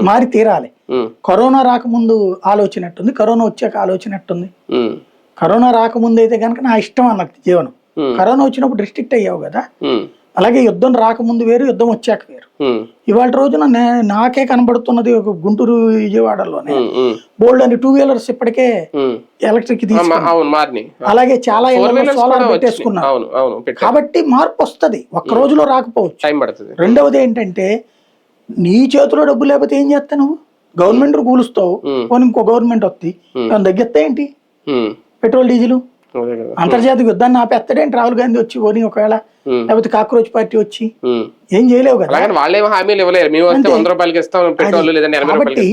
మారి తీరాలి. కరోనా రాకముందు ఆలోచన ఎట్టుంది, కరోనా వచ్చాక ఆలోచన ఎట్టుంది? కరోనా రాకముందు అయితే కనుక నా ఇష్టం అన్నది జీవనం. కరోనా వచ్చినప్పుడు రిస్ట్రిక్ట్ అయ్యావు కదా. అలాగే యుద్ధం రాకముందు వేరు, యుద్ధం వచ్చాక వేరు. ఇవాళ రోజున నాకే కనబడుతున్నది ఒక గుంటూరు విజయవాడలోనే బోల్డ్ అని 2 వీలర్స్ ఇప్పటికే ఎలక్ట్రిక్ తీసుకున్నారు. అలాగే చాలా సోలార్ పెట్టేసుకున్నారు. కాబట్టి మార్పు వస్తుంది, ఒక్క రోజులో రాకపోవచ్చు. రెండవది ఏంటంటే నీ చేతిలో డబ్బు లేకపోతే ఏం చేస్తావు నువ్వు? గవర్నమెంట్ కూలుస్తావు, పోనీ ఇంకో గవర్నమెంట్ వస్తుంది, తగ్గిస్తా ఏంటి పెట్రోల్ డీజిల్? అంతర్జాతీయ యుద్ధాన్ని ఆపేస్తాడేంటి రాహుల్ గాంధీ వచ్చి పోనీ, ఒకవేళ లేకపోతే కాక్రోచ్ పార్టీ వచ్చి ఏం చేయలేవు కదా. కాబట్టి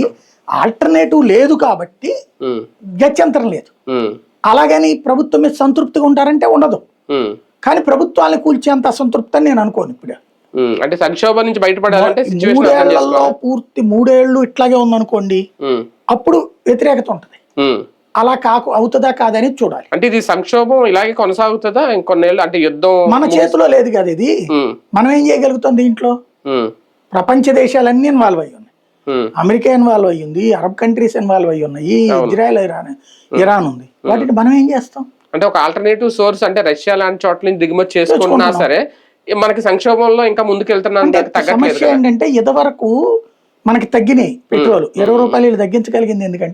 ఆల్టర్నేటివ్ లేదు కాబట్టి గత్యంతరం లేదు. అలాగని ప్రభుత్వం మీద సంతృప్తిగా ఉంటారంటే ఉండదు. కానీ ప్రభుత్వాన్ని కూల్చేంత అసంతృప్తి అని నేను అనుకోను. ఇప్పుడు అంటే సంక్షోభం నుంచి బయటపడాలంటే 3 ఏళ్ళు ఇట్లాగే ఉందనుకోండి, అప్పుడు వ్యతిరేకత ఉంటది. అలా అవుతుందా కాదని చూడాలి. అంటే ఇది సంక్షోభం ఇలాగే కొనసాగుతుందా ఇంకొన్నేళ్ళు? అంటే యుద్ధం మన చేతిలో లేదు కదా ఇది. మనం ఏం చేయగలుగుతాం దీంట్లో? ప్రపంచ దేశాలన్నీ ఇన్వాల్వ్ అయ్యి ఉన్నాయి. అమెరికా ఇన్వాల్వ్ అయ్యింది, అరబ్ కంట్రీస్ ఇన్వాల్వ్ అయ్యి ఉన్నాయి, ఇజ్రాయెల్, ఇరాన్ ఉంది. వాటిని మనం ఏం చేస్తాం? అంటే ఒక ఆల్టర్నేటివ్ సోర్స్ అంటే రష్యా లాంటి చోట్ల నుంచి దిగుమతి చేసుకున్నా సరే మనకి సంక్షోభంలో ఇంకా ముందుకెళ్తున్నాం. సమస్య ఏంటంటే ఇదివరకు మనకి తగ్గినాయి పెట్రోల్ 20 రూపాయలు తగ్గించగలిగింది ఎందుకంటే